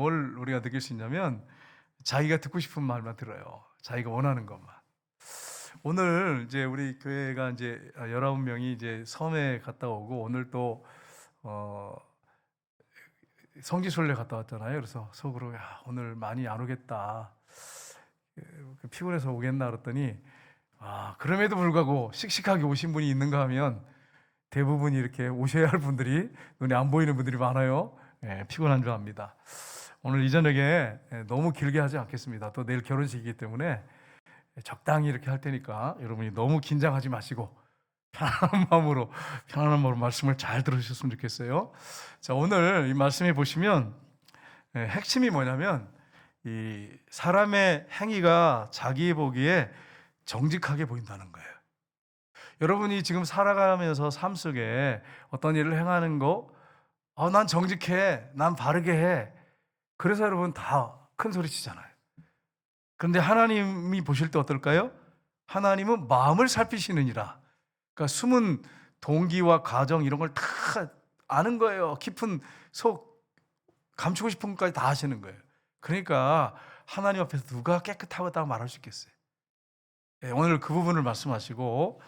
뭘 우리가 느낄 수 있냐면 자기가 듣고 싶은 말만 들어요. 자기가 원하는 것만. 오늘 이제 우리 교회가 이제 19명이 이제 섬에 갔다 오고 오늘 또 성지순례 갔다 왔잖아요. 그래서 속으로 야, 오늘 많이 안 오겠다. 피곤해서 오겠나 그랬더니 그럼에도 불구하고 씩씩하게 오신 분이 있는가 하면 대부분이 이렇게 오셔야 할 분들이 눈에 안 보이는 분들이 많아요. 피곤한 줄 압니다. 오늘 이 저녁에 너무 길게 하지 않겠습니다. 또 내일 결혼식이기 때문에 적당히 이렇게 할 테니까 여러분이 너무 긴장하지 마시고 편안한 마음으로 말씀을 잘 들으셨으면 좋겠어요. 자, 오늘 이 말씀에 보시면 핵심이 뭐냐면 이 사람의 행위가 자기 보기에 정직하게 보인다는 거예요. 여러분이 지금 살아가면서 삶 속에 어떤 일을 행하는 거, 난 정직해, 난 바르게 해. 그래서 여러분 다 큰 소리 치잖아요. 그런데 하나님이 보실 때 어떨까요? 하나님은 마음을 살피시느니라. 그러니까 숨은 동기와 가정 이런 걸 다 아는 거예요. 깊은 속 감추고 싶은 것까지 다 아시는 거예요. 그러니까 하나님 앞에서 누가 깨끗하다고 말할 수 있겠어요? 오늘 그 부분을 말씀하시고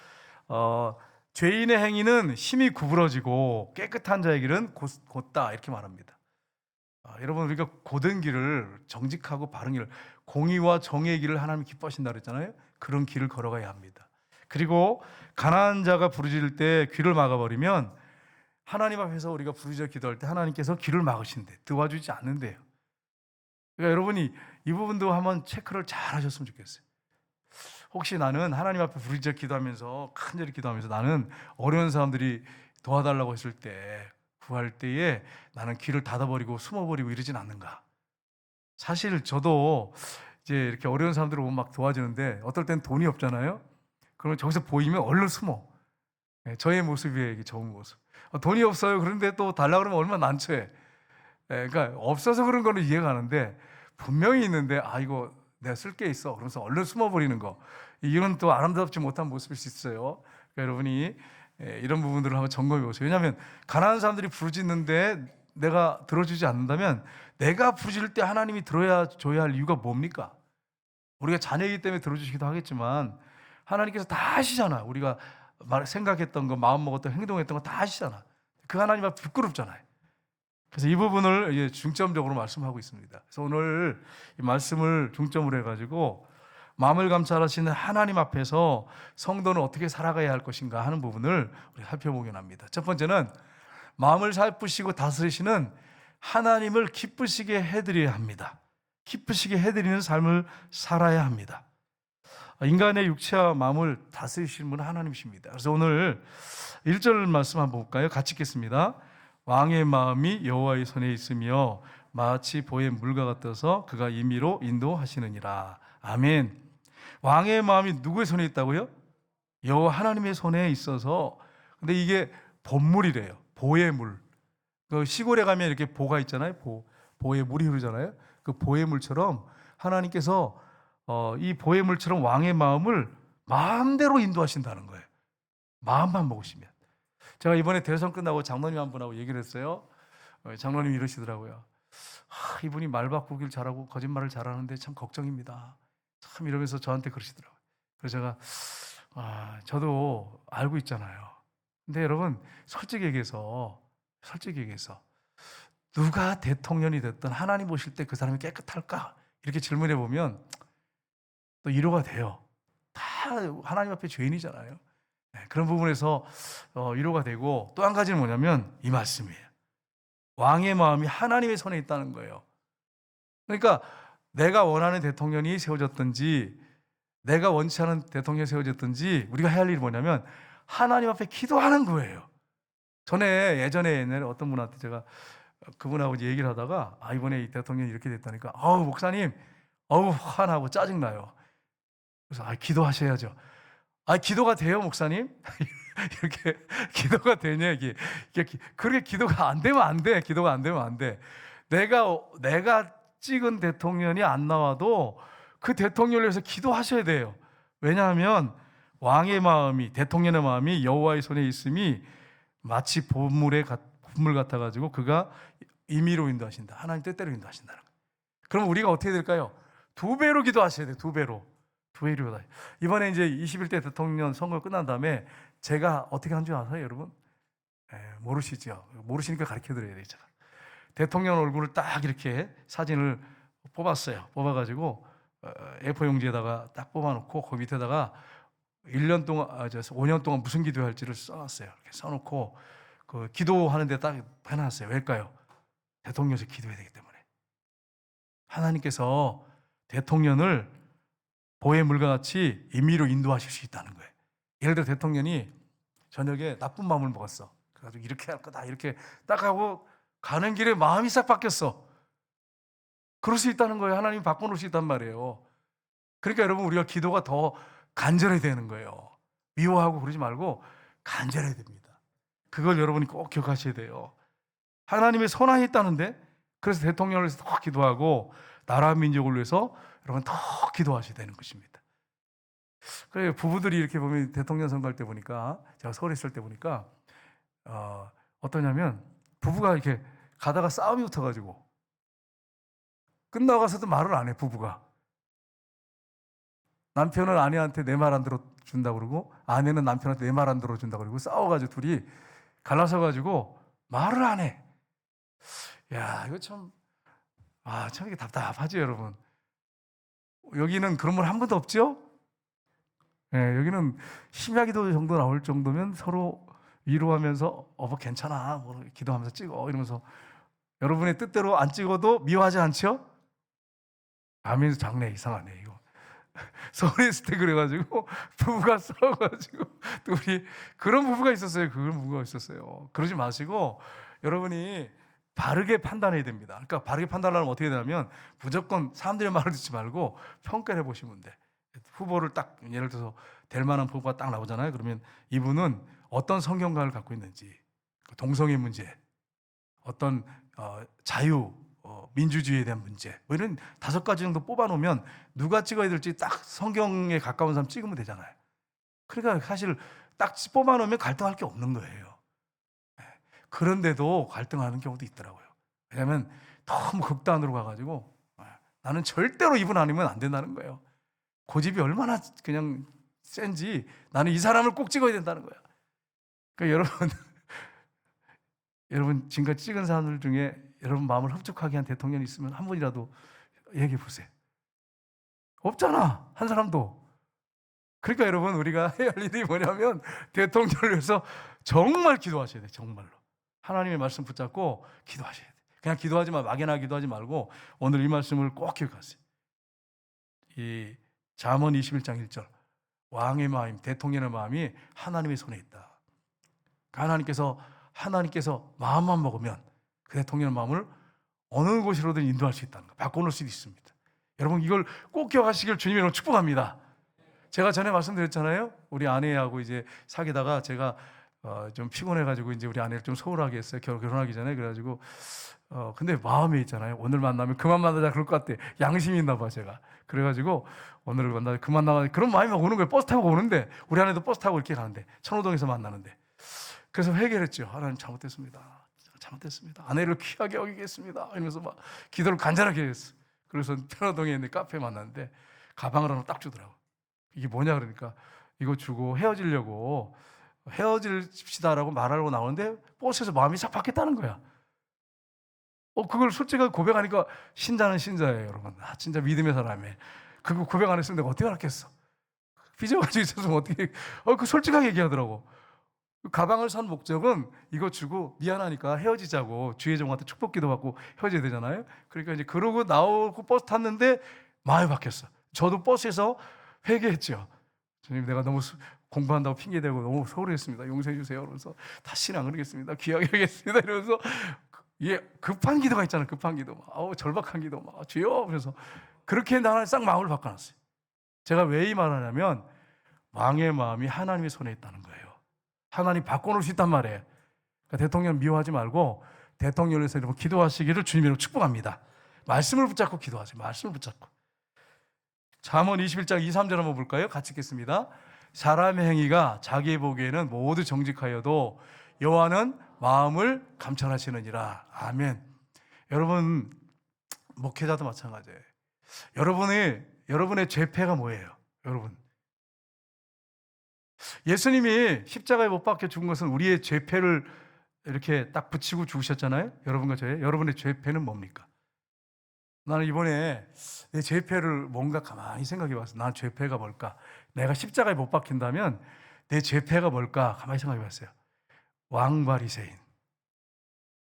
죄인의 행위는 힘이 구부러지고 깨끗한 자의 길은 곧다 이렇게 말합니다. 여러분 우리가 고된 길을 정직하고 바른 길을 공의와 정의의 길을 하나님 기뻐하신다 그랬잖아요. 그런 길을 걸어가야 합니다. 그리고 가난한 자가 부르짖을 때 귀를 막아버리면 하나님 앞에서 우리가 부르짖어 기도할 때 하나님께서 귀를 막으신대, 도와주지 않는데요. 그러니까 여러분이 이 부분도 한번 체크를 잘 하셨으면 좋겠어요. 혹시 나는 하나님 앞에 부르짖어 기도하면서 간절히 기도하면서 나는 어려운 사람들이 도와달라고 했을 때 구할 때에 나는 귀를 닫아버리고 숨어버리고 이러진 않는가? 사실 저도 이제 이렇게 어려운 사람들을 보면 막 도와주는데 어떨 땐 돈이 없잖아요. 그러면 저기서 보이면 얼른 숨어. 저의 모습이에요, 이게 좋은 모습. 돈이 없어요. 그런데 또 달라고 그러면 얼마나 난처해. 그러니까 없어서 그런 거는 이해가 가는데 분명히 있는데 이거 내가 쓸 게 있어. 그러면서 얼른 숨어버리는 거. 이건 또 아름답지 못한 모습일 수 있어요. 그러니까 여러분이 이런 부분들을 한번 점검해 보세요. 왜냐하면 가난한 사람들이 부르짖는데 내가 들어주지 않는다면 내가 부르짖을 때 하나님이 들어줘야 할 이유가 뭡니까? 우리가 자녀이기 때문에 들어주시기도 하겠지만 하나님께서 다 아시잖아. 우리가 생각했던 거, 마음 먹었던 행동했던 거 다 아시잖아. 그 하나님 앞에 부끄럽잖아요. 그래서 이 부분을 중점적으로 말씀하고 있습니다. 그래서 오늘 이 말씀을 중점으로 해가지고 마음을 감찰하시는 하나님 앞에서 성도는 어떻게 살아가야 할 것인가 하는 부분을 우리 살펴보긴 합니다. 첫 번째는 마음을 살피시고 다스리시는 하나님을 기쁘시게 해드려야 합니다. 기쁘시게 해드리는 삶을 살아야 합니다. 인간의 육체와 마음을 다스리시는 분은 하나님이십니다. 그래서 오늘 1절 말씀 한번 볼까요? 같이 읽겠습니다. 왕의 마음이 여호와의 손에 있으며 마치 보의 물과 같아서 그가 임의로 인도하시느니라. 아멘. 왕의 마음이 누구의 손에 있다고요? 여호와 하나님의 손에 있어서. 근데 이게 본물이래요. 보의 물. 그 시골에 가면 이렇게 보가 있잖아요. 보의 물이 흐르잖아요. 그 보의 물처럼 하나님께서 이 보의 물처럼 왕의 마음을 마음대로 인도하신다는 거예요. 마음만 먹으시면. 제가 이번에 대선 끝나고 장로님 한 분하고 얘기를 했어요. 장로님이 이러시더라고요. 이분이 말 바꾸길 잘하고 거짓말을 잘하는데 참 걱정입니다. 참 이러면서 저한테 그러시더라고요. 그래서 제가 저도 알고 있잖아요. 근데 여러분 솔직히 얘기해서 누가 대통령이 됐든 하나님 보실 때 그 사람이 깨끗할까? 이렇게 질문해 보면 또 위로가 돼요. 다 하나님 앞에 죄인이잖아요. 그런 부분에서 위로가 되고 또 한 가지는 뭐냐면 이 말씀이에요. 왕의 마음이 하나님의 손에 있다는 거예요. 그러니까 내가 원하는 대통령이 세워졌든지 내가 원치 않은 대통령이 세워졌든지 우리가 해야 할 일이 뭐냐면 하나님 앞에 기도하는 거예요. 예전에 어떤 분한테 제가 그분하고 이제 얘기를 하다가 이번에 이 대통령이 이렇게 됐다니까 목사님 화나고 짜증나요. 그래서 기도하셔야죠. 기도가 돼요, 목사님? 이렇게 기도가 되냐 이게 그렇게 기도가 안 되면 안 돼. 기도가 안 되면 안 돼. 내가 찍은 대통령이 안 나와도 그 대통령을 위해서 기도하셔야 돼요. 왜냐하면 왕의 마음이 대통령의 마음이 여호와의 손에 있음이 마치 보물 같아 가지고 그가 임의로 인도하신다. 하나님 뜻대로 인도하신다는 거예요. 그럼 우리가 어떻게 될까요? 2배로 기도하셔야 돼요. 2배로. 2배로 기도하셔야 돼요. 이번에 이제 21대 대통령 선거 끝난 다음에 제가 어떻게 한 줄 아세요, 여러분? 모르시죠? 모르시니까 가르쳐 드려야 돼요, 제가. 대통령 얼굴을 딱 이렇게 사진을 뽑았어요. 뽑아가지고 A4 용지에다가 딱 뽑아놓고 그 밑에다가 1년 동안, 5년 동안 무슨 기도할지를 써놨어요. 이렇게 써놓고 그 기도하는데 딱 해놨어요. 왜일까요? 대통령에서 기도해야 되기 때문에. 하나님께서 대통령을 보의 물과 같이 임의로 인도하실 수 있다는 거예요. 예를 들어 대통령이 저녁에 나쁜 마음을 먹었어. 그래가지고 이렇게 할 거다 이렇게 딱 하고 가는 길에 마음이 싹 바뀌었어. 그럴 수 있다는 거예요. 하나님이 바꿔놓을 수 있단 말이에요. 그러니까 여러분 우리가 기도가 더 간절해야 되는 거예요. 미워하고 그러지 말고 간절해야 됩니다. 그걸 여러분이 꼭 기억하셔야 돼요. 하나님의 선한이 있다는데, 그래서 대통령을 위해서 더 기도하고 나라 민족을 위해서 여러분 더 기도하셔야 되는 것입니다. 그래요. 부부들이 이렇게 보면 대통령 선거할 때 보니까, 제가 서울에 있을 때 보니까 어떠냐면 부부가 이렇게 가다가 싸움이 붙어가지고 끝나고 가서도 말을 안 해. 부부가 남편은 아내한테 내 말 안 들어준다고 그러고 아내는 남편한테 내 말 안 들어준다고 그러고 싸워가지고 둘이 갈라서가지고 말을 안 해. 야, 이거 참 이게 답답하죠, 여러분. 여기는 그런 분 한 분도 없죠? 네, 여기는 심야기도 정도 나올 정도면 서로 위로하면서 뭐 괜찮아, 뭐 기도하면서 찍어 이러면서 여러분의 뜻대로 안 찍어도 미워하지 않죠? 아멘. 장래 이상하네 이거. 서울에 있을 때 그래가지고 부부가 싸워가지고 둘이, 그런 부부가 있었어요. 그런 부부가 있었어요. 그러지 마시고 여러분이 바르게 판단해야 됩니다. 그러니까 바르게 판단하려면 어떻게 되냐면 무조건 사람들의 말을 듣지 말고 평가를 해보시면 돼. 후보를 딱 예를 들어서 될 만한 후보가 딱 나오잖아요. 그러면 이분은 어떤 성경관을 갖고 있는지, 동성애 문제, 어떤 자유, 민주주의에 대한 문제, 뭐 이런 5가지 정도 뽑아놓으면 누가 찍어야 될지 딱 성경에 가까운 사람 찍으면 되잖아요. 그러니까 사실 딱 뽑아놓으면 갈등할 게 없는 거예요. 그런데도 갈등하는 경우도 있더라고요. 왜냐하면 너무 극단으로 가가지고 나는 절대로 이분 아니면 안 된다는 거예요. 고집이 얼마나 그냥 센지 나는 이 사람을 꼭 찍어야 된다는 거야. 그러니까 여러분 지금까지 찍은 사람들 중에 여러분 마음을 흡족하게 한 대통령이 있으면 한 분이라도 얘기해 보세요. 없잖아, 한 사람도. 그러니까 여러분 우리가 해야 할 일이 뭐냐면 대통령을 위해서 정말 기도하셔야 돼요. 정말로 하나님의 말씀 붙잡고 기도하셔야 돼요. 그냥 기도하지 마, 막연하게 기도하지 말고 오늘 이 말씀을 꼭 기억하세요. 이 잠언 21장 1절, 왕의 마음, 대통령의 마음이 하나님의 손에 있다. 하나님께서 마음만 먹으면 그 대통령의 마음을 어느 곳으로든 인도할 수 있다는 거, 바꿔놓을 수도 있습니다. 여러분 이걸 꼭 기억하시길 주님으로 축복합니다. 제가 전에 말씀드렸잖아요. 우리 아내하고 이제 사귀다가 제가 좀 피곤해가지고 이제 우리 아내를 좀 소홀하게 했어요. 결혼하기 전에. 그래가지고 근데 마음에 있잖아요. 오늘 만나면 그만 만나자 그럴 것 같아. 양심이 있나 봐 제가. 그래가지고 오늘 만나자 그만 나가, 그런 마음이 막 오는 거예요. 버스 타고 오는데, 우리 아내도 버스 타고 이렇게 가는데 천호동에서 만나는데. 그래서 회개했죠. 하나님 잘못됐습니다. 아내를 귀하게 여기겠습니다. 이러면서 막 기도를 간절하게 했어요. 그래서 편호동에 있는 카페에 만났는데 가방을 하나 딱 주더라고. 이게 뭐냐 그러니까 이거 주고 헤어지려고, 헤어집시다라고 말하려고 나오는데 버스에서 마음이 싹 바뀌었다는 거야. 그걸 솔직하게 고백하니까 신자는 신자예요, 여러분. 진짜 믿음의 사람이에요. 그거 고백 안 했으면 내가 어떻게 알았겠어? 삐져가지고 있었으면 어떻게, 그 솔직하게 얘기하더라고. 가방을 산 목적은 이거 주고 미안하니까 헤어지자고 주혜정한테 축복기도 받고 헤어져야 되잖아요. 그러니까 이제 그러고 나오고 버스 탔는데 마음이 바뀌었어. 저도 버스에서 회개했죠. 주님, 내가 너무 공부한다고 핑계대고 너무 소홀했습니다. 용서해 주세요. 그러면서 다시는 안 그러겠습니다. 귀하게 하겠습니다. 이러면서 이게 급한 기도가 있잖아요. 급한 기도, 절박한 기도, 주여. 그래서 그렇게 나는 싹 마음을 바꿔놨어요. 제가 왜 이 말을 하냐면 왕의 마음이 하나님의 손에 있다는 거예요. 하나님 바꿔놓을 수 있단 말이에요. 그러니까 대통령 미워하지 말고 대통령을 위해서 여러분 기도하시기를 주님으로 축복합니다. 말씀을 붙잡고 기도하세요. 말씀을 붙잡고. 잠언 21장 2, 3절 한번 볼까요? 같이 읽겠습니다. 사람의 행위가 자기 보기에는 모두 정직하여도 여호와는 마음을 감찰하시느니라. 아멘. 여러분 목회자도 마찬가지예요. 여러분의 죄패가 뭐예요? 여러분, 예수님이 십자가에 못 박혀 죽은 것은 우리의 죄패를 이렇게 딱 붙이고 죽으셨잖아요. 여러분과 저의 여러분의 죄패는 뭡니까? 나는 이번에 내 죄패를 뭔가 가만히 생각해 봤어. 난 죄패가 뭘까? 내가 십자가에 못 박힌다면 내 죄패가 뭘까? 가만히 생각해 봤어요. 왕바리새인.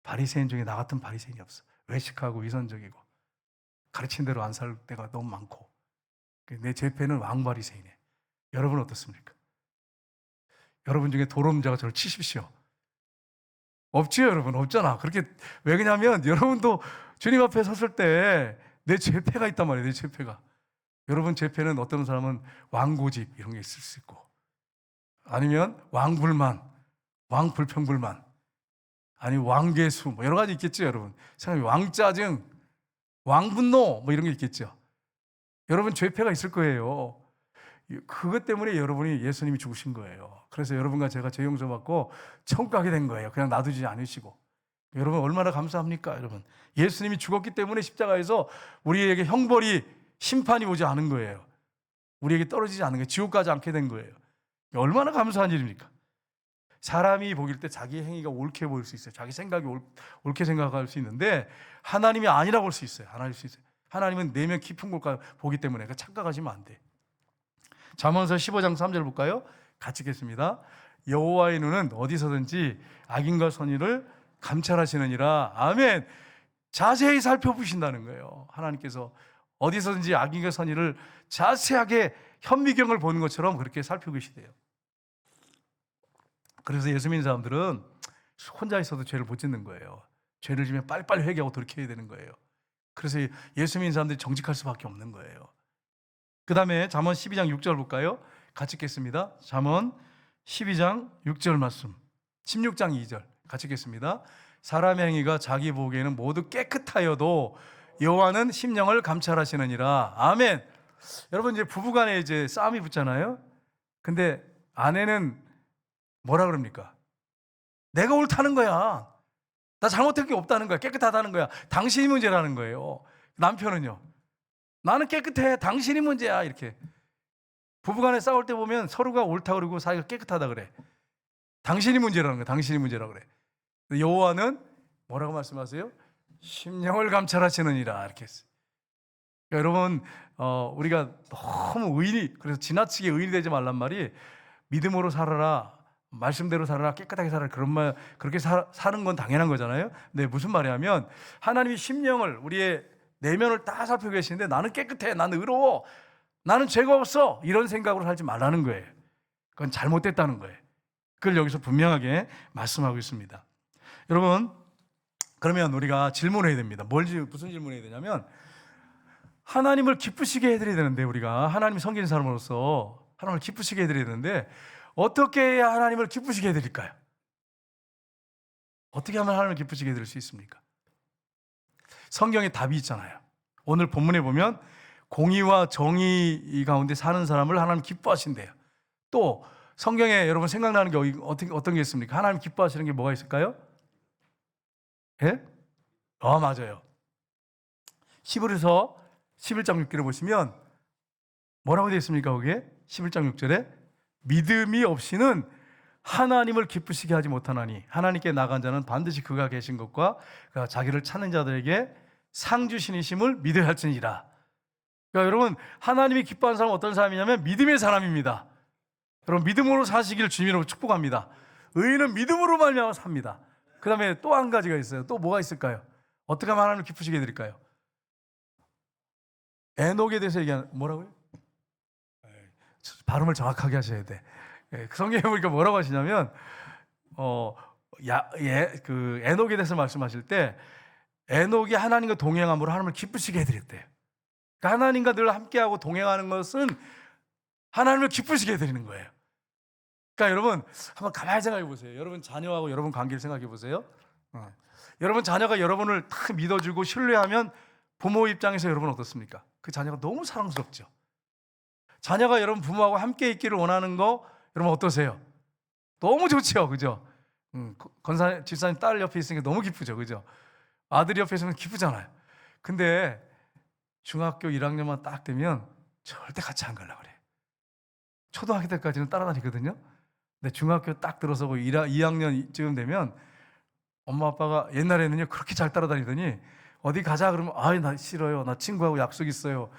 바리새인 중에 나 같은 바리새인이 없어. 외식하고 위선적이고 가르친 대로 안 살 때가 너무 많고. 내 죄패는 왕바리새인이에요. 여러분 어떻습니까? 여러분 중에 도롬자가 저를 치십시오. 없지요, 여러분? 없잖아. 그렇게 왜 그러냐면 여러분도 주님 앞에 섰을 때 내 죄패가 있단 말이에요. 내 죄패가. 여러분 죄패는 어떤 사람은 왕고집 이런 게 있을 수 있고, 아니면 왕불만, 왕불평불만, 아니 왕괴수 뭐 여러 가지 있겠죠, 여러분. 생각해 왕짜증, 왕분노 뭐 이런 게 있겠죠. 여러분 죄패가 있을 거예요. 그것 때문에 여러분이 예수님이 죽으신 거예요. 그래서 여러분과 제가 죄 용서받고 천국 가게 된 거예요. 그냥 놔두지 않으시고. 여러분 얼마나 감사합니까, 여러분? 예수님이 죽었기 때문에 십자가에서 우리에게 형벌이, 심판이 오지 않은 거예요. 우리에게 떨어지지 않은 거예요. 지옥 가지 않게 된 거예요. 얼마나 감사한 일입니까? 사람이 보길 때 자기 행위가 옳게 보일 수 있어요. 자기 생각이 옳게 생각할 수 있는데 하나님이 아니라고 볼 수 있어요. 아닐 수 있어요. 하나님은 내면 깊은 곳까지 보기 때문에 착각하시면 안 돼. 잠언서 15장 3절 볼까요? 같이 읽겠습니다. 여호와의 눈은 어디서든지 악인과 선의를 감찰하시느니라. 아멘. 자세히 살펴보신다는 거예요. 하나님께서 어디서든지 악인과 선의를 자세하게 현미경을 보는 것처럼 그렇게 살펴보시대요. 그래서 예수 믿는 사람들은 혼자 있어도 죄를 못 짓는 거예요. 죄를 지면 빨리빨리 회개하고 돌이켜야 되는 거예요. 그래서 예수 믿는 사람들이 정직할 수밖에 없는 거예요. 그 다음에 잠언 12장 6절 볼까요? 같이 읽겠습니다. 잠언 12장 6절 말씀, 16장 2절 같이 읽겠습니다. 사람의 행위가 자기 보기에는 모두 깨끗하여도 여호와는 심령을 감찰하시느니라. 아멘. 여러분 이제 부부간에 이제 싸움이 붙잖아요. 근데 아내는 뭐라 그럽니까? 내가 옳다는 거야. 나 잘못한 게 없다는 거야. 깨끗하다는 거야. 당신이 문제라는 거예요. 남편은요, 나는 깨끗해. 당신이 문제야. 이렇게. 부부간에 싸울 때 보면 서로가 옳다 그러고 사이가 깨끗하다 그래. 당신이 문제라는 거야. 당신이 문제라 그래. 여호와는 뭐라고 말씀하세요? 심령을 감찰하시느니라. 이렇게 했어요. 그러니까 여러분, 우리가 너무 그래서 지나치게 의인이 되지 말란 말이, 믿음으로 살아라, 말씀대로 살아라, 깨끗하게 살아라, 그런 말, 그렇게 사는 건 당연한 거잖아요. 근데 무슨 말이냐면 하나님이 심령을, 우리의 내면을 다 살펴 계시는데 나는 깨끗해, 나는 의로워, 나는 죄가 없어, 이런 생각으로 살지 말라는 거예요. 그건 잘못됐다는 거예요. 그걸 여기서 분명하게 말씀하고 있습니다. 여러분, 그러면 우리가 질문해야 됩니다. 무슨 질문해야 되냐면, 하나님을 기쁘시게 해드려야 되는데, 우리가 하나님 섬기는 사람으로서 하나님을 기쁘시게 해드려야 되는데, 어떻게 해야 하나님을 기쁘시게 해드릴까요? 어떻게 하면 하나님을 기쁘시게 해드릴 수 있습니까? 성경에 답이 있잖아요. 오늘 본문에 보면 공의와 정의 가운데 사는 사람을 하나님 기뻐하신대요. 또 성경에 여러분 생각나는 게 어떤 게 있습니까? 하나님 기뻐하시는 게 뭐가 있을까요? 예? 맞아요. 히브리서 11장 6절에 보시면 뭐라고 되어 있습니까? 거기에 11장 6절에 믿음이 없이는 하나님을 기쁘시게 하지 못하나니 하나님께 나간 자는 반드시 그가 계신 것과 그가 자기를 찾는 자들에게 상 주시니심을 믿어야 할지니라. 그러니까 여러분, 하나님이 기뻐하는 사람은 어떤 사람이냐면 믿음의 사람입니다. 여러분, 믿음으로 사시기를 주님으로 축복합니다. 의인은 믿음으로 말미암아 삽니다. 그 다음에 또 한 가지가 있어요. 또 뭐가 있을까요? 어떻게 하면 하나님을 기쁘시게 해드릴까요? 에녹에 대해서 얘기하는, 뭐라고요? 발음을 정확하게 하셔야 돼. 성경에 보니까 뭐라고 하시냐면, 에녹에 대해서 말씀하실 때 에녹이 하나님과 동행함으로 하나님을 기쁘시게 해드렸대요. 그러니까 하나님과 늘 함께하고 동행하는 것은 하나님을 기쁘시게 해드리는 거예요. 그러니까 여러분, 한번 가만히 생각해 보세요. 여러분 자녀하고 여러분 관계를 생각해 보세요. 여러분 자녀가 여러분을 다 믿어주고 신뢰하면 부모 입장에서 여러분 어떻습니까? 그 자녀가 너무 사랑스럽죠. 자녀가 여러분 부모하고 함께 있기를 원하는 거 여러분 어떠세요? 너무 좋죠, 그죠? 집사님 딸 옆에 있으니까 너무 기쁘죠, 그죠? 아들이 옆에 있으면 기쁘잖아요. 근데 중학교 1학년만 딱 되면 절대 같이 안 가려고 그래. 초등학교 때까지는 따라다니거든요. 근데 중학교 딱 들어서고 2학년쯤 되면 엄마 아빠가 옛날에는요 그렇게 잘 따라다니더니 어디 가자 그러면 아이 나 싫어요. 나 친구하고 약속 있어요.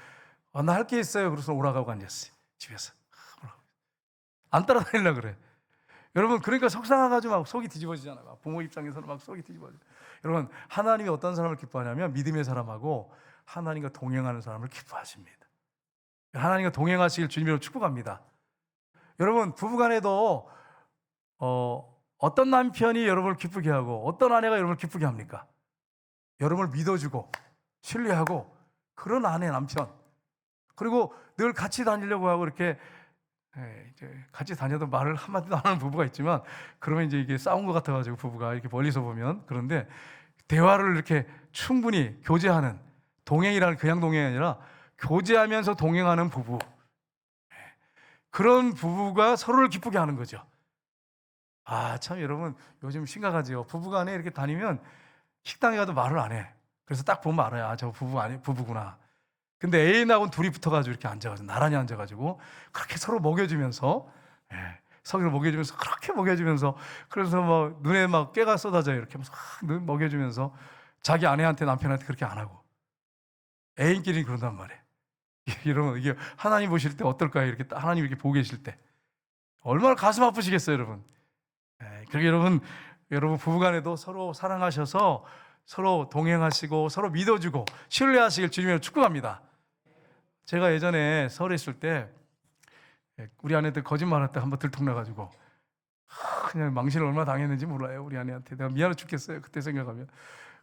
나 할 게 있어요. 그래서 오라가고 앉았어요. 집에서. 안 따라다니려고 그래. 여러분 그러니까 속상해가지고 막 속이 뒤집어지잖아요. 막 부모 입장에서는 막 속이 뒤집어져요. 여러분 하나님이 어떤 사람을 기뻐하냐면 믿음의 사람하고 하나님과 동행하는 사람을 기뻐하십니다. 하나님과 동행하시길 주님으로 축복합니다. 여러분 부부간에도 어떤 남편이 여러분을 기쁘게 하고 어떤 아내가 여러분을 기쁘게 합니까? 여러분을 믿어주고 신뢰하고 그런 아내 남편, 그리고 늘 같이 다니려고 하고 이렇게 이제 같이 다녀도 말을 한마디도 안 하는 부부가 있지만 그러면 이제 이게 싸운 것 같아가지고 부부가 이렇게 멀리서 보면, 그런데 대화를 이렇게 충분히 교제하는, 동행이라는 그냥 동행이 아니라 교제하면서 동행하는 부부, 그런 부부가 서로를 기쁘게 하는 거죠. 참 여러분 요즘 심각하죠. 부부간에 이렇게 다니면 식당에 가도 말을 안 해. 그래서 딱 보면 알아요. 저 부부구나. 근데 애인하고는 둘이 붙어가지고 이렇게 앉아가지고 나란히 앉아가지고 그렇게 서로 먹여주면서, 서로 먹여주면서 그렇게 먹여주면서, 그래서 막 눈에 막 깨가 쏟아져요. 이렇게 막 먹여주면서 자기 아내한테 남편한테 그렇게 안 하고 애인끼리 그런단 말이에요. 여러분 이게 하나님 보실 때 어떨까요? 이렇게 하나님 이렇게 보고 계실 때 얼마나 가슴 아프시겠어요, 여러분. 그러게 여러분 부부간에도 서로 사랑하셔서 서로 동행하시고 서로 믿어주고 신뢰하시길 주님으로 축복합니다. 제가 예전에 서울에 있을 때 우리 아내들 거짓말할 때 한번 들통나가지고 그냥 망신을 얼마나 당했는지 몰라요. 우리 아내한테 내가 미안해 죽겠어요. 그때 생각하면.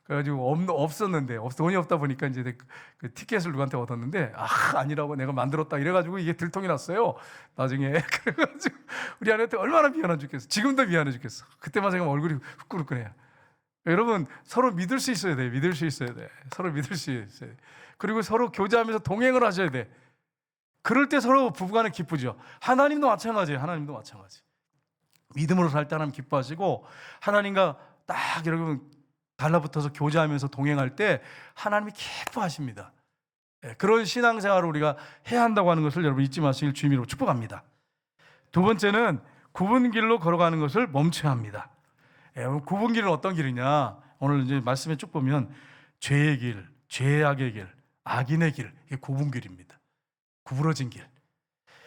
그래가지고 없었는데 돈이 없다 보니까 이제 그 티켓을 누구한테 얻었는데 아니라고 내가 만들었다 이래가지고 이게 들통이 났어요. 나중에 그래가지고 우리 아내한테 얼마나 미안해 죽겠어. 지금도 미안해 죽겠어. 그때만 생각하면 얼굴이 후끈후끈해요. 여러분 서로 믿을 수 있어야 돼. 믿을 수 있어야 돼. 서로 믿을 수 있어야 돼. 그리고 서로 교제하면서 동행을 하셔야 돼. 그럴 때 서로 부부간에 기쁘죠. 하나님도 마찬가지예요. 하나님도 마찬가지. 믿음으로 살 때 하나님 기뻐하시고 하나님과 딱 여러분 달라붙어서 교제하면서 동행할 때 하나님이 기뻐하십니다. 그런 신앙생활을 우리가 해야 한다고 하는 것을 여러분 잊지 마시길 주님으로 축복합니다. 두 번째는 굽은 길로 걸어가는 것을 멈춰야 합니다. 굽은 길은 어떤 길이냐? 오늘 이제 말씀에 쭉 보면 죄의 길, 죄악의 길, 악인의 길, 이게 굽은 길입니다. 구부러진 길.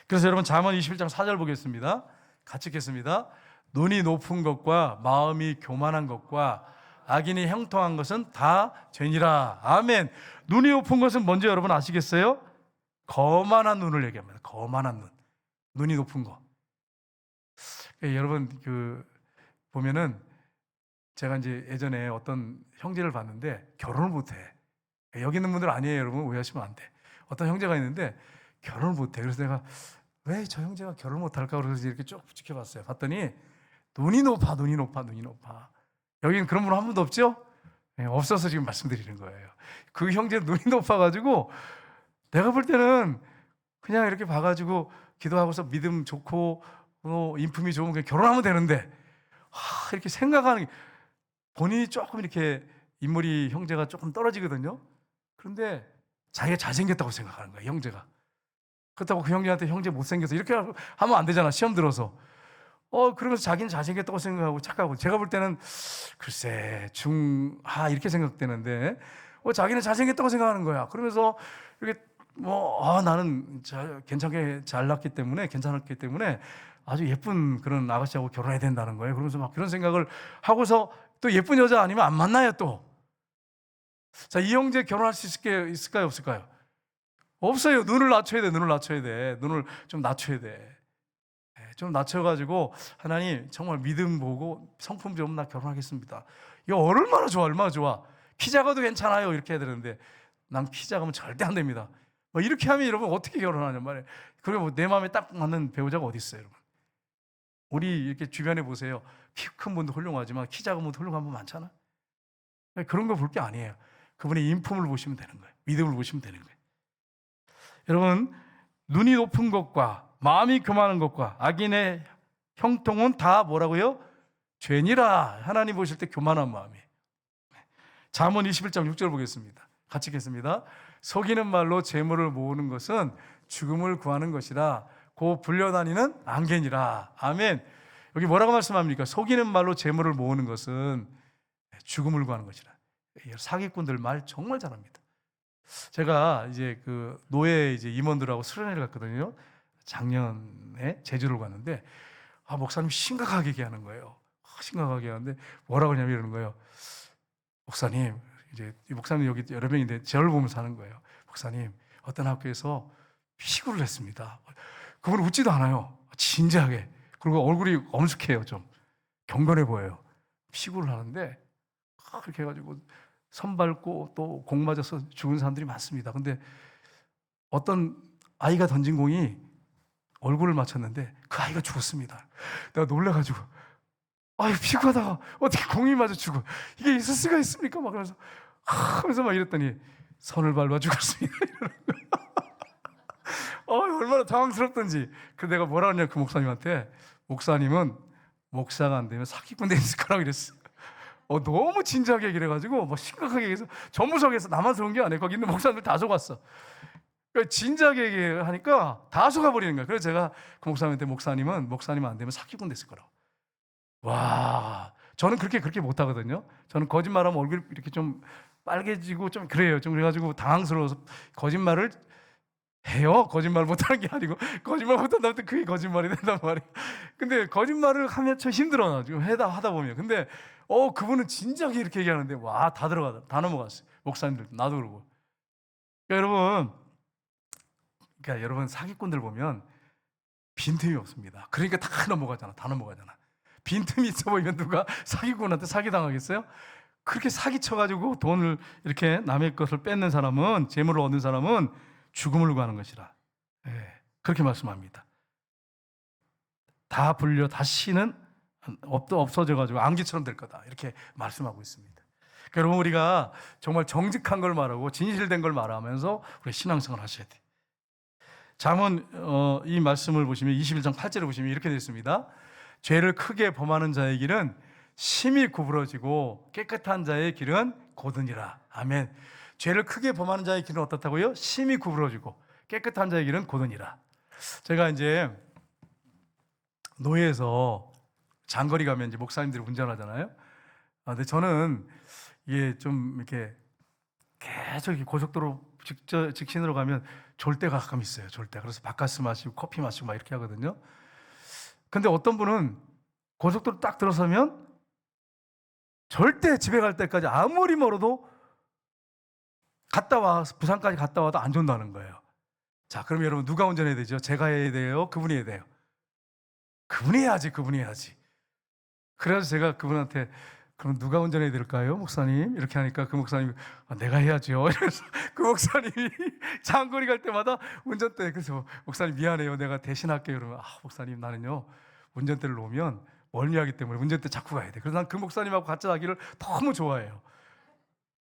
그래서 여러분 잠언 21장 4절 보겠습니다. 같이 읽겠습니다. 눈이 높은 것과 마음이 교만한 것과 악인이 형통한 것은 다 죄니라. 아멘. 눈이 높은 것은 뭔지 여러분 아시겠어요? 거만한 눈을 얘기합니다. 거만한 눈. 눈이 높은 거. 여러분 보면은 제가 이제 예전에 어떤 형제를 봤는데 결혼을 못해. 여기 있는 분들 아니에요, 여러분. 오해하시면 안 돼. 어떤 형제가 있는데 결혼을 못해. 그래서 내가 왜 저 형제가 결혼을 못할까? 그래서 이렇게 쭉 지켜봤어요. 봤더니 눈이 높아. 여기는 그런 분 한 분도 없죠? 없어서 지금 말씀드리는 거예요. 그 형제 눈이 높아가지고 내가 볼 때는 그냥 이렇게 봐가지고 기도하고서 믿음 좋고 인품이 좋으면 그냥 결혼하면 되는데 이렇게 생각하는 게, 본인이 조금 이렇게 인물이 형제가 조금 떨어지거든요. 그런데 자기가 잘생겼다고 생각하는 거예요, 형제가. 그렇다고 그 형제한테 형제 못생겨서 이렇게 하면 안 되잖아, 시험 들어서. 그러면서 자기는 잘생겼다고 생각하고 착하고, 제가 볼 때는 글쎄 이렇게 생각되는데 자기는 잘생겼다고 생각하는 거야. 그러면서 이렇게 나는 괜찮게 잘났기 때문에 괜찮았기 때문에 아주 예쁜 그런 아가씨하고 결혼해야 된다는 거예요. 그러면서 막 그런 생각을 하고서 또 예쁜 여자 아니면 안 만나요 또. 자, 이 형제 결혼할 수 있을까요 없을까요? 없어요. 눈을 낮춰야 돼. 눈을 좀 낮춰야 돼. 좀 낮춰가지고 하나님 정말 믿음 보고 성품 좋으면 나 결혼하겠습니다. 이거 얼마나 좋아. 키 작아도 괜찮아요. 이렇게 해야 되는데 난 키 작으면 절대 안 됩니다. 이렇게 하면 여러분 어떻게 결혼하냐 말이에요. 그리고 내 마음에 딱 맞는 배우자가 어디 있어요, 여러분? 우리 이렇게 주변에 보세요. 키 큰 분도 훌륭하지만 키 작은 분도 훌륭한 분 많잖아. 그런 거 볼 게 아니에요. 그분의 인품을 보시면 되는 거예요. 믿음을 보시면 되는 거예요. 여러분, 눈이 높은 것과 마음이 교만한 것과 악인의 형통은 다 뭐라고요? 죄니라. 하나님 보실 때 교만한 마음이에요. 잠언 21장 6절 보겠습니다. 같이 읽겠습니다. 속이는 말로 재물을 모으는 것은 죽음을 구하는 것이라 고 불려다니는 안개니라. 아멘. 여기 뭐라고 말씀합니까? 속이는 말로 재물을 모으는 것은 죽음을 구하는 것이라. 사기꾼들 말 정말 잘합니다. 제가 이제 그 노예 이제 임원들하고 수련회를 갔거든요. 작년에 제주를 갔는데 목사님 심각하게 얘기하는 거예요. 심각하게 하는데 뭐라고 하냐면 이러는 거예요. 목사님, 이제 목사님 여기 여러 명인데 저를 보면서 하는 거예요. 목사님, 어떤 학교에서 피구를 했습니다. 그분 웃지도 않아요. 진지하게. 그리고 얼굴이 엄숙해요. 좀 경건해 보여요. 피구를 하는데 그렇게 해가지고 선 밟고 또 공 맞아서 죽은 사람들이 많습니다. 근데 어떤 아이가 던진 공이 얼굴을 맞췄는데 그 아이가 죽었습니다. 내가 놀라가지고 피구하다가 어떻게 공이 맞아 죽어? 이게 있을 수가 있습니까? 막 그러면서 하면서 막 이랬더니 선을 밟아 죽었습니다. 얼마나 당황스럽던지. 그 내가 뭐라 그러냐 그 목사님한테, 목사님은 목사가 안 되면 사기꾼 됐을 거라고 이랬어. 너무 진지하게 얘기를 해가지고 뭐 심각하게 얘기해서 전무석에서 나만 속은 게 아니에요. 거기 있는 목사님들 다 속았어. 그러니까 진지하게 얘기하니까 다 속아버리는 거야. 그래서 제가 그 목사님한테 목사님 안 되면 사기꾼 됐을 거라고. 와, 저는 그렇게 못하거든요. 저는 거짓말하면 얼굴이 이렇게 좀 빨개지고 좀 그래요. 좀 그래가지고 당황스러워서 거짓말을 해요. 거짓말 못하는 게 아니고 거짓말 못한다면 그게 거짓말이 된단 말이에요. 근데 거짓말을 하면 참 힘들어. 지금 하다 보면. 근데 그분은 진작에 이렇게 얘기하는데 다 들어가다 다 넘어갔어요. 목사님들 나도 그러고. 그러니까 여러분 사기꾼들 보면 빈틈이 없습니다. 그러니까 다 넘어가잖아. 빈틈이 있어 보이면 누가 사기꾼한테 사기당하겠어요? 그렇게 사기쳐가지고 돈을 이렇게 남의 것을 뺏는 사람은, 재물을 얻는 사람은 죽음을 구하는 것이라. 그렇게 말씀합니다. 다 불려 다시는 없어져가지고 안개처럼 될 거다. 이렇게 말씀하고 있습니다. 여러분, 우리가 정말 정직한 걸 말하고 진실된 걸 말하면서 우리 신앙생활 하셔야 돼요. 잠언 이 말씀을 보시면 21장 8절을 보시면 이렇게 되어 있습니다. 죄를 크게 범하는 자의 길은 심히 구부러지고 깨끗한 자의 길은 고드니라. 아멘. 죄를 크게 범하는 자의 길은 어떻다고요? 심히 구부러지고 깨끗한 자의 길은 고드니라. 제가 이제 노예에서 장거리 가면 이제 목사님들이 운전하잖아요. 근데 저는 이게 좀 이렇게 계속 이렇게 고속도로 직진으로 가면 졸 때가 가끔 있어요. 졸 때. 그래서 바카스 마시고 커피 마시고 막 이렇게 하거든요. 근데 어떤 분은 고속도로 딱 들어서면 절대 집에 갈 때까지 아무리 멀어도 부산까지 갔다 와도 안 존다는 거예요. 자, 그럼 여러분 누가 운전해야 되죠? 제가 해야 돼요? 그분이 해야 돼요? 그분이 해야지. 그래서 제가 그분한테 그럼 누가 운전해야 될까요, 목사님? 이렇게 하니까 그 목사님이 내가 해야죠. 그래서 그 목사님이 장거리 갈 때마다 운전대, 그래서 목사님 미안해요, 내가 대신할게요. 그러면 목사님 나는요 운전대를 놓으면 멀미하기 때문에 운전대 잡고 가야 돼. 그래서 난 그 목사님하고 같이 가기를 너무 좋아해요.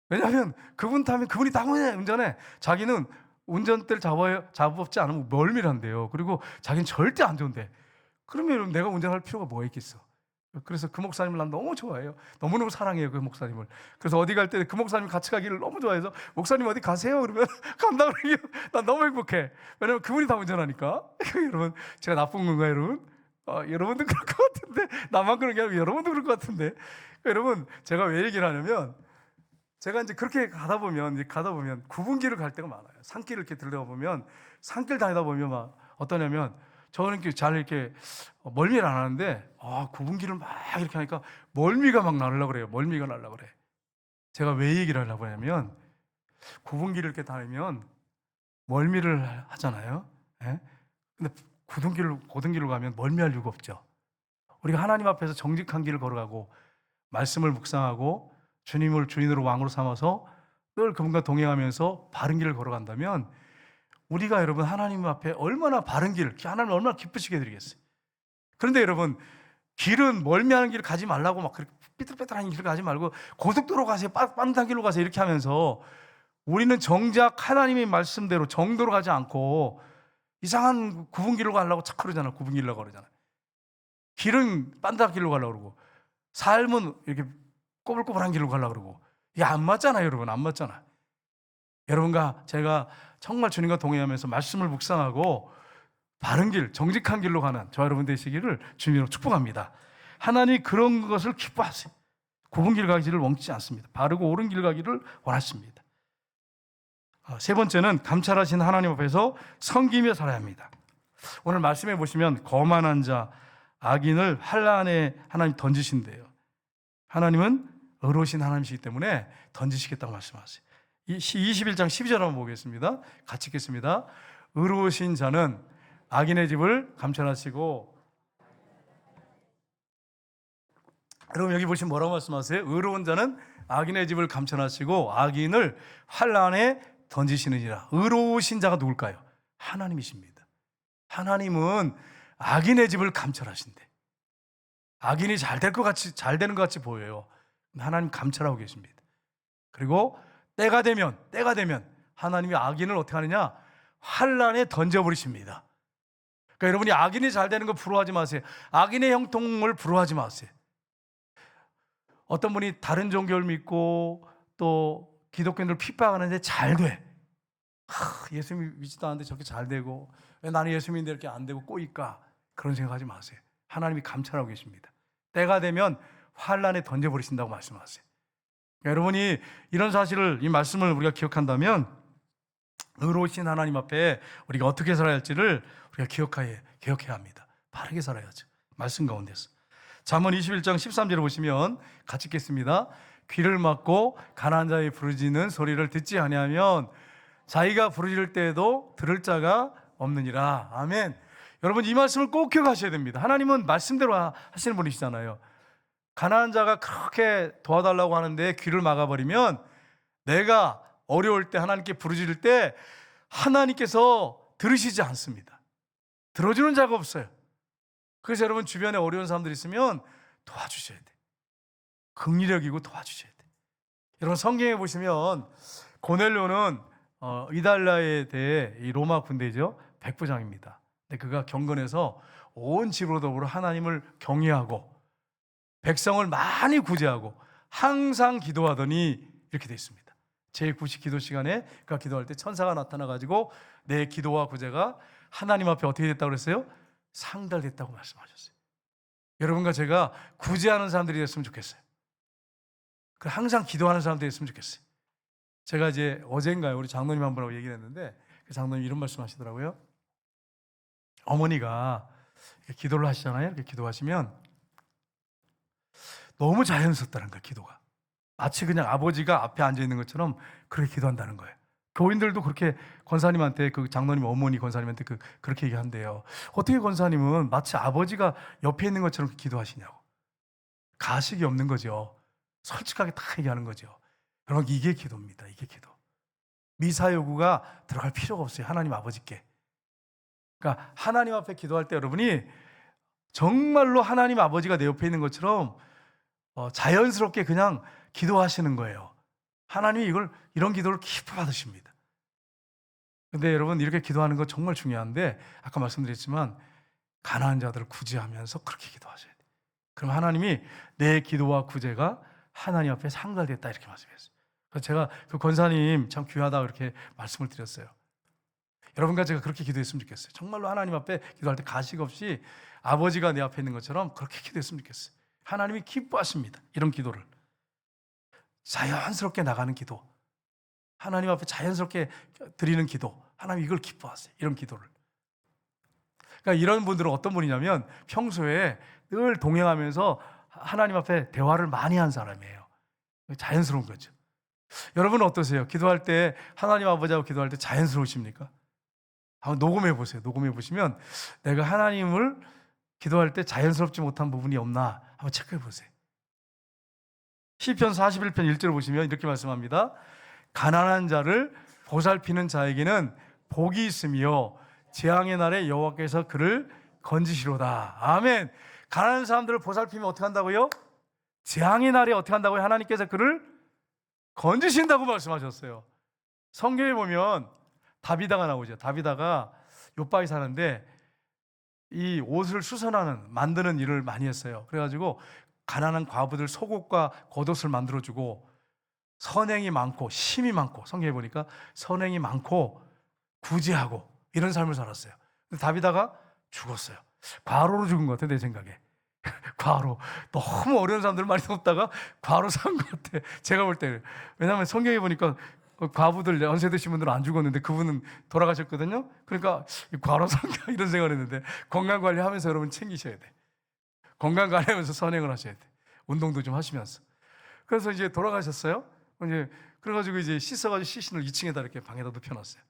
왜냐하면 그분 타면 그분이 다 운전해. 자기는 운전대를 잡지 않으면 멀미를 한대요. 그리고 자기는 절대 안 좋은데. 그러면 여러분 내가 운전할 필요가 뭐가 있겠어? 그래서 그 목사님을 난 너무 좋아해요. 너무너무 사랑해요, 그 목사님을. 그래서 어디 갈 때 그 목사님 같이 가기를 너무 좋아해서 목사님 어디 가세요? 그러면 간다 그러면 난 너무 행복해. 왜냐면 그분이 다 운전하니까. 여러분 제가 나쁜 건가요, 여러분? 여러분도 그럴 것 같은데, 나만 그런 게 아니고 여러분도 그럴 것 같은데. 여러분 제가 왜 얘기를 하냐면, 제가 이제 그렇게 가다 보면 구분길을 갈 때가 많아요. 산길을 이렇게 들다가 보면, 산길 다니다 보면 막 어떠냐면, 저는 이렇게 잘 이렇게 멀미를 안 하는데, 구분길을 막 이렇게 하니까 멀미가 막 나려고 그래요. 멀미가 나려고 그래. 제가 왜 얘기를 하려고 하냐면, 구분길을 이렇게 다니면 멀미를 하잖아요. 예? 근데 고등길로 가면 멀미할 이유가 없죠. 우리가 하나님 앞에서 정직한 길을 걸어가고 말씀을 묵상하고 주님을 주인으로 왕으로 삼아서 늘 그분과 동행하면서 바른 길을 걸어간다면, 우리가 여러분 하나님 앞에 얼마나 바른 길, 하나님 얼마나 기쁘시게 해드리겠어요. 그런데 여러분, 길은 멀미하는 길을 가지 말라고 막 그렇게 삐뚤빼뚤한 길을 가지 말고 고속도로 가세요, 빠른 길로 가세요 이렇게 하면서, 우리는 정작 하나님의 말씀대로 정도로 가지 않고 이상한 구분길로 가려고 착 그러잖아요. 구분길로 그러잖아요. 길은 빤듯한 길로 가려고 그러고, 삶은 이렇게 꼬불꼬불한 길로 가려고 그러고, 이게 안 맞잖아요, 여러분. 안 맞잖아. 여러분과 제가 정말 주님과 동행하면서 말씀을 묵상하고 바른 길, 정직한 길로 가는 저 여러분 되시기를 주님으로 축복합니다. 하나님 그런 것을 기뻐하세요. 굽은 길 가기를 원치 않습니다. 바르고 옳은 길 가기를 원하십니다. 세 번째는 감찰하신 하나님 앞에서 섬기며 살아야 합니다. 오늘 말씀해 보시면 거만한 자, 악인을 환난에 하나님 던지신대요. 하나님은 의로우신 하나님이시기 때문에 던지시겠다고 말씀하세요. 21장 12절 한번 보겠습니다. 같이 읽겠습니다. 의로우신 자는 악인의 집을 감찰하시고, 여러분 여기 보시면 뭐라고 말씀하세요? 의로운 자는 악인의 집을 감찰하시고 악인을 환난에 던지시느니라. 의로우신 자가 누굴까요? 하나님이십니다. 하나님은 악인의 집을 감찰하신대. 악인이 잘 될 것 같이, 잘 되는 것 같이 보여요. 하나님 감찰하고 계십니다. 그리고 때가 되면 하나님이 악인을 어떻게 하느냐? 환난에 던져버리십니다. 그러니까 여러분이 악인이 잘 되는 거 부러워하지 마세요. 악인의 형통을 부러워하지 마세요. 어떤 분이 다른 종교를 믿고 또 기독교인들 핍박하는데 잘 돼. 예수 믿지도 않는데 저렇게 잘 되고, 왜 나는 예수 믿는데 이렇게 안 되고 꼬일까? 그런 생각하지 마세요. 하나님이 감찰하고 계십니다. 때가 되면 환난에 던져버리신다고 말씀하세요. 여러분이 이런 사실을, 이 말씀을 우리가 기억한다면 의로우신 하나님 앞에 우리가 어떻게 살아야 할지를 우리가 기억해야 합니다. 바르게 살아야죠. 말씀 가운데서. 잠언 21장 13절을 보시면 같이 읽겠습니다. 귀를 막고 가난한 자의 부르짖는 소리를 듣지 아니하면 자기가 부르짖을 때에도 들을 자가 없느니라. 아멘. 여러분 이 말씀을 꼭 기억하셔야 됩니다. 하나님은 말씀대로 하시는 분이시잖아요. 가난한 자가 그렇게 도와달라고 하는데 귀를 막아버리면 내가 어려울 때 하나님께 부르짖을 때 하나님께서 들으시지 않습니다. 들어주는 자가 없어요. 그래서 여러분 주변에 어려운 사람들이 있으면 도와주셔야 돼요. 긍휼력이고 도와주셔야 돼요. 여러분 성경에 보시면 고넬료는 이달리아에 대해 이 로마 군대죠. 백부장입니다. 근데 그가 경건해서 온 집으로 더불어 하나님을 경외하고 백성을 많이 구제하고 항상 기도하더니 이렇게 되어 있습니다. 제90 기도 시간에 그가 기도할 때 천사가 나타나가지고 내 기도와 구제가 하나님 앞에 어떻게 됐다고 그랬어요? 상달됐다고 말씀하셨어요. 여러분과 제가 구제하는 사람들이 됐으면 좋겠어요. 항상 기도하는 사람들이 됐으면 좋겠어요. 제가 이제 어젠가요 우리 장로님 한 분하고 얘기를 했는데 그 장로님 이런 말씀 하시더라고요. 어머니가 기도를 하시잖아요. 이렇게 기도하시면 너무 자연스럽다는 거예요. 기도가 마치 그냥 아버지가 앞에 앉아 있는 것처럼 그렇게 기도한다는 거예요. 교인들도 그렇게 권사님한테, 그 장로님 어머니 권사님한테 그렇게 얘기한대요. 어떻게 권사님은 마치 아버지가 옆에 있는 것처럼 기도하시냐고. 가식이 없는 거죠. 솔직하게 딱 얘기하는 거죠. 여러분 이게 기도입니다. 이게 기도. 미사 요구가 들어갈 필요가 없어요. 하나님 아버지께. 그러니까 하나님 앞에 기도할 때 여러분이 정말로 하나님 아버지가 내 옆에 있는 것처럼 자연스럽게 그냥 기도하시는 거예요. 하나님이 이런 기도를 기뻐 받으십니다. 근데 여러분 이렇게 기도하는 거 정말 중요한데 아까 말씀드렸지만 가난한 자들을 구제하면서 그렇게 기도하셔야 돼요. 그럼 하나님이 내 기도와 구제가 하나님 앞에 상달됐다 이렇게 말씀했어요. 그래서 제가 그 권사님 참 귀하다 그렇게 말씀을 드렸어요. 여러분과 제가 그렇게 기도했으면 좋겠어요. 정말로 하나님 앞에 기도할 때 가식 없이 아버지가 내 앞에 있는 것처럼 그렇게 기도했으면 좋겠어요. 하나님이 기뻐하십니다. 이런 기도를. 자연스럽게 나가는 기도, 하나님 앞에 자연스럽게 드리는 기도, 하나님 이걸 기뻐하세요. 이런 기도를. 그러니까 이런 분들은 어떤 분이냐면 평소에 늘 동행하면서 하나님 앞에 대화를 많이 한 사람이에요. 자연스러운 거죠. 여러분은 어떠세요? 기도할 때 하나님 아버지하고 기도할 때 자연스러우십니까? 한번 녹음해 보세요. 녹음해 보시면 내가 하나님을 기도할 때 자연스럽지 못한 부분이 없나 한번 체크해 보세요. 시편 41편 1절을 보시면 이렇게 말씀합니다. 가난한 자를 보살피는 자에게는 복이 있으며 재앙의 날에 여호와께서 그를 건지시로다. 아멘. 가난한 사람들을 보살피면 어떻게 한다고요? 재앙의 날에 어떻게 한다고요? 하나님께서 그를 건지신다고 말씀하셨어요. 성경에 보면 다비다가 나오죠. 다비다가 욥바에 사는데 이 옷을 만드는 일을 많이 했어요. 그래가지고 가난한 과부들 속옷과 겉옷을 만들어주고 선행이 많고 힘이 많고, 성경에 보니까 선행이 많고 구제하고 이런 삶을 살았어요. 근데 다비다가 죽었어요. 과로로 죽은 것 같아, 내 생각에. 과로. 너무 어려운 사람들 많이 돕다가 과로 산 것 같아, 제가 볼 때는. 왜냐하면 성경에 보니까 과부들, 연세 드신 분들은 안 죽었는데 그분은 돌아가셨거든요. 그러니까 과로 산가 이런 생각을 했는데, 건강관리하면서 여러분 챙기셔야 돼. 건강관리하면서 선행을 하셔야 돼. 운동도 좀 하시면서. 그래서 이제 돌아가셨어요. 이제 그래가지고 이제 씻어가지고 시신을 2층에다 이렇게 방에다 눕혀놨어요.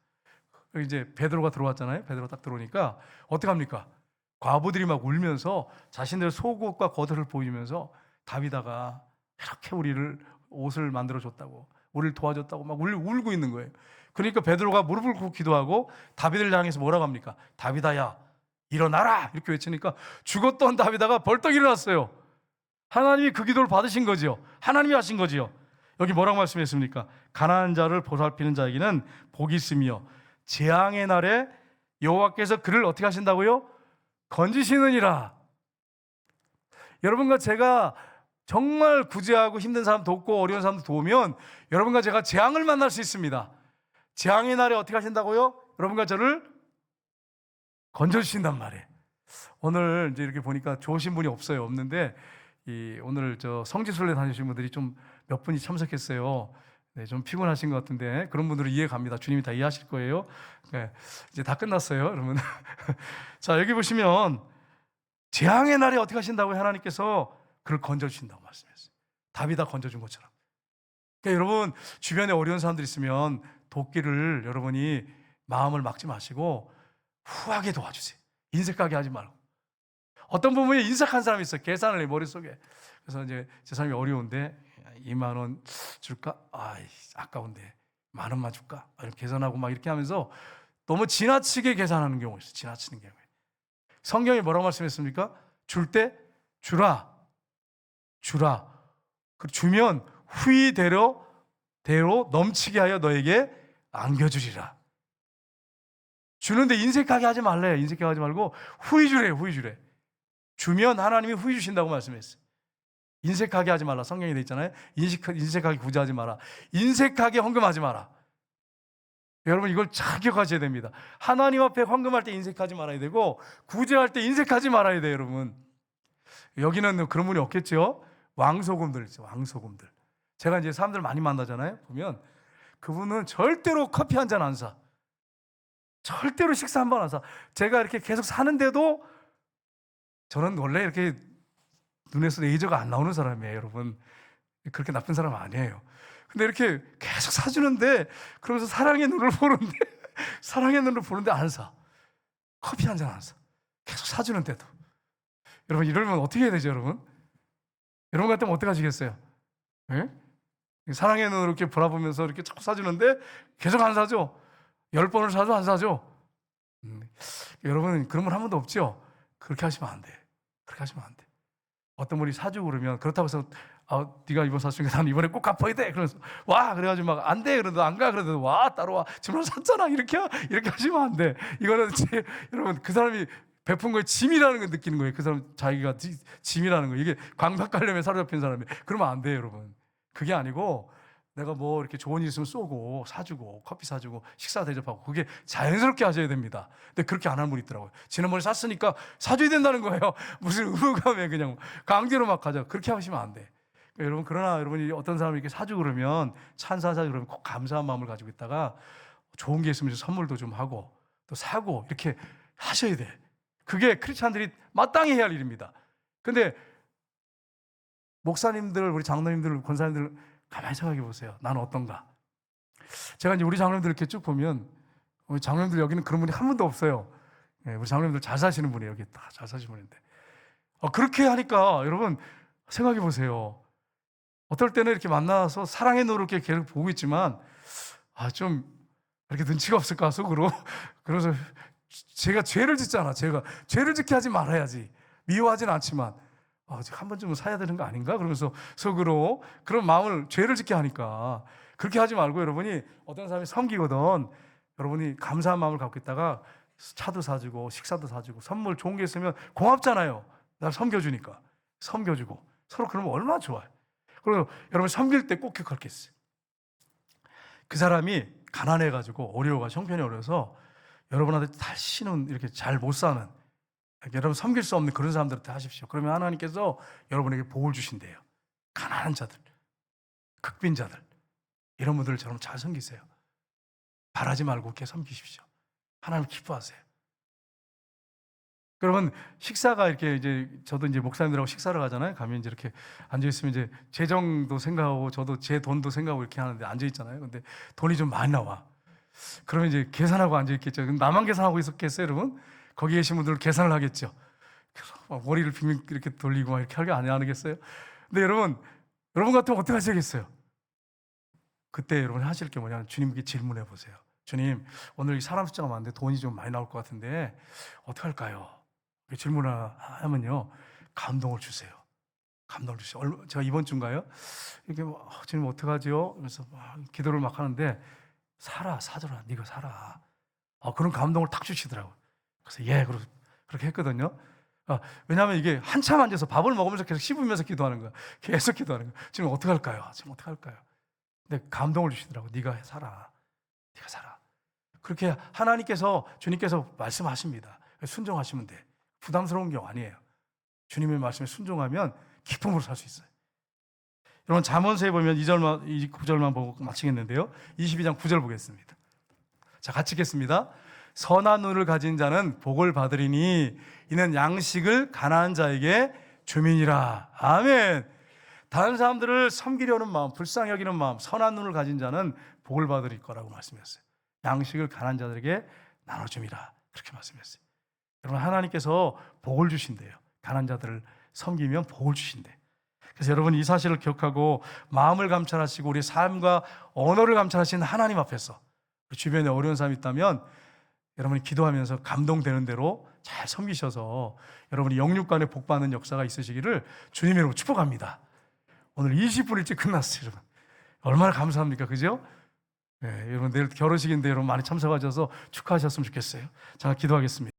그리고 이제 베드로가 들어왔잖아요. 베드로 딱 들어오니까 어떻게 합니까? 과부들이 막 울면서 자신들의 속옷과 겉옷을 보이면서 다비다가 이렇게 우리를 옷을 만들어 줬다고, 우리를 도와줬다고 막 울고 있는 거예요. 그러니까 베드로가 무릎을 꿇고 기도하고 다비드를 향해서 뭐라고 합니까? 다비다야, 일어나라! 이렇게 외치니까 죽었던 다비다가 벌떡 일어났어요. 하나님이 그 기도를 받으신 거지요. 하나님이 하신 거지요. 여기 뭐라고 말씀했습니까? 가난한 자를 보살피는 자에게는 복이 있으며 재앙의 날에 여호와께서 그를 어떻게 하신다고요? 건지시느니라. 여러분과 제가 정말 구제하고 힘든 사람 돕고 어려운 사람 도우면 여러분과 제가 재앙을 만날 수 있습니다. 재앙의 날에 어떻게 하신다고요? 여러분과 저를 건져주신단 말이에요. 오늘 이제 이렇게 보니까 좋으신 분이 없는데 오늘 저 성지순례 다니신 분들이 좀 몇 분이 참석했어요. 네, 좀 피곤하신 것 같은데 그런 분들은 이해 갑니다. 주님이 다 이해하실 거예요. 네, 이제 다 끝났어요, 여러분. 자, 여기 보시면 재앙의 날에 어떻게 하신다고 하나님께서 그를 건져주신다고 말씀했어요. 다비다 건져준 것처럼. 그러니까 여러분 주변에 어려운 사람들 있으면 돕기를 여러분이 마음을 막지 마시고 후하게 도와주세요. 인색하게 하지 말고. 어떤 부분에 인색한 사람이 있어요. 계산을 해, 머릿속에. 그래서 이제 제 삶이 어려운데 2만 원 줄까? 아까운데 10,000원만 줄까? 이렇게 계산하고 막 이렇게 하면서 너무 지나치게 계산하는 경우가 있어요. 지나치는 경우에. 성경이 뭐라고 말씀했습니까? 줄 때 주라. 주면 후히대로 넘치게 하여 너에게 안겨주리라. 주는데 인색하게 하지 말래요. 인색하게 하지 말고 후히 주래. 주면 하나님이 후히 주신다고 말씀했어요. 인색하게 하지 말라. 성경에 돼 있잖아요. 인색하게 구제하지 마라. 인색하게 헌금하지 마라. 여러분 이걸 잘 기억하셔야 됩니다. 하나님 앞에 헌금할 때 인색하지 말아야 되고 구제할 때 인색하지 말아야 돼요, 여러분. 여기는 그런 분이 없겠죠. 왕소금들 있죠. 왕소금들. 제가 이제 사람들 많이 만나잖아요. 보면 그분은 절대로 커피 한 잔 안 사. 절대로 식사 한 번 안 사. 제가 이렇게 계속 사는데도 저는 원래 이렇게 눈에서 레이저가 안 나오는 사람이에요, 여러분. 그렇게 나쁜 사람 아니에요. 근데 이렇게 계속 사주는데, 그러면서 사랑의 눈을 보는데 안 사. 커피 한 잔 안 사. 계속 사주는데도. 여러분 이러면 어떻게 해야 되죠, 여러분? 여러분 같으면 어떻게 하시겠어요? 네? 사랑의 눈으로 이렇게 바라보면서 이렇게 자꾸 사주는데 계속 안 사죠? 10번을 사도 안 사죠? 여러분 그런 분 한 번도 없죠? 그렇게 하시면 안 돼. 어떤 분이 사주고 그러면 그렇다고 해서 네가 이번 샀으니까 난 이번에 꼭 갚아야 돼. 그래서 와 그래가지고 막 안 돼. 그래도 안 가. 그래도 와 따라와. 정말 샀잖아. 이렇게 하시면 안 돼. 이거는 여러분 그 사람이 베푼 거에 짐이라는 걸 느끼는 거예요. 그 사람 자기가 짐이라는 거. 이게 광박 가려면 사로잡힌 사람이. 그러면 안 돼요, 여러분. 그게 아니고 내가 뭐 이렇게 좋은 일 있으면 쏘고 사주고 커피 사주고 식사 대접하고 그게 자연스럽게 하셔야 됩니다. 근데 그렇게 안 하는 분이 있더라고요. 지난번에 샀으니까 사줘야 된다는 거예요. 무슨 의무감에 그냥 강제로 막 가져. 그렇게 하시면 안 돼. 그러니까 여러분 그러나 여러분이 어떤 사람이 이렇게 사주고 그러면 찬사사 그러면 꼭 감사한 마음을 가지고 있다가 좋은 게 있으면 선물도 좀 하고 또 사고 이렇게 하셔야 돼. 그게 크리스찬들이 마땅히 해야 할 일입니다. 근데 목사님들, 우리 장로님들, 권사님들 가만히 생각해 보세요. 나는 어떤가? 제가 이제 우리 장로님들 이렇게 쭉 보면 우리 장로님들 여기는 그런 분이 한 분도 없어요. 우리 장로님들 잘 사시는 분이에요. 여기 다 잘 사시는 분인데 그렇게 하니까 여러분 생각해 보세요. 어떨 때는 이렇게 만나서 사랑의 눈으로 이렇게 계속 보고 있지만 좀 이렇게 눈치가 없을까 속으로. 그래서 제가 죄를 짓잖아. 제가 죄를 짓게 하지 말아야지. 미워하진 않지만 한 번쯤은 사야 되는 거 아닌가? 그러면서 속으로 그런 마음을 죄를 짓게 하니까 그렇게 하지 말고 여러분이 어떤 사람이 섬기거든 여러분이 감사한 마음을 갖고 있다가 차도 사주고 식사도 사주고 선물 좋은 게 있으면 고맙잖아요. 날 섬겨주니까 섬겨주고 서로 그러면 얼마나 좋아요. 그리고 여러분 섬길 때 꼭 기억할 게 있어요. 그 사람이 가난해가지고 어려워가지고 형편이 어려워서 여러분한테 다시는 이렇게 잘 못 사는, 여러분 섬길 수 없는 그런 사람들한테 하십시오. 그러면 하나님께서 여러분에게 복을 주신대요. 가난한 자들, 극빈자들, 이런 분들을 저처럼 잘 섬기세요. 바라지 말고 이렇게 섬기십시오. 하나님 기뻐하세요. 그러면 식사가 이렇게 이제 저도 이제 목사님들하고 식사를 가잖아요. 가면 이제 이렇게 앉아 있으면 이제 재정도 생각하고 저도 제 돈도 생각하고 이렇게 하는데 앉아 있잖아요. 근데 돈이 좀 많이 나와. 그러면 이제 계산하고 앉아 있겠죠. 그럼 나만 계산하고 있었겠어요, 여러분? 거기 계신 분들 계산을 하겠죠. 그래서 막 머리를 빙빙 이렇게 돌리고 막 이렇게 하게 안 하겠어요? 근데 여러분 같으면 어떻게 하시겠어요? 그때 여러분 하실 게 뭐냐면 주님께 질문해 보세요. 주님, 오늘 이 사람 숫자가 많은데 돈이 좀 많이 나올 것 같은데 어떻게 할까요? 질문을 하면요, 감동을 주세요. 감동을 주세요. 제가 이번 주인가요? 이렇게 주님 어떡하죠? 그래서 기도를 막 하는데 사더라, 네가 살아. 그런 감동을 탁 주시더라고요. 그래서 그렇게 했거든요. 왜냐하면 이게 한참 앉아서 밥을 먹으면서 계속 씹으면서 기도하는 거야. 계속 기도하는 거야. 지금 어떻게 할까요? 지금 어떻게 할까요? 근데 감동을 주시더라고요. 네가 살아. 네가 살아. 그렇게 주님께서 말씀하십니다. 순종하시면 돼. 부담스러운 게 아니에요. 주님의 말씀에 순종하면 기쁨으로 살 수 있어요. 여러분 잠언서에 보면 9절만 보고 마치겠는데요. 22장 9절 보겠습니다. 자, 같이 읽겠습니다. 선한 눈을 가진 자는 복을 받으리니 이는 양식을 가난한 자에게 주민이라. 아멘. 다른 사람들을 섬기려는 마음, 불쌍히 여기는 마음, 선한 눈을 가진 자는 복을 받을 거라고 말씀했어요. 양식을 가난한 자들에게 나눠줌이라. 그렇게 말씀했어요. 여러분 하나님께서 복을 주신대요. 가난한 자들을 섬기면 복을 주신대. 그래서 여러분 이 사실을 기억하고 마음을 감찰하시고 우리 삶과 언어를 감찰하시는 하나님 앞에서 주변에 어려운 사람이 있다면 여러분이 기도하면서 감동되는 대로 잘 섬기셔서 여러분이 영육간에 복받는 역사가 있으시기를 주님의 이름으로 축복합니다. 오늘 20분 일찍 끝났어요, 여러분. 얼마나 감사합니까, 그죠? 네, 여러분 내일 결혼식인데 여러분 많이 참석하셔서 축하하셨으면 좋겠어요. 자, 기도하겠습니다.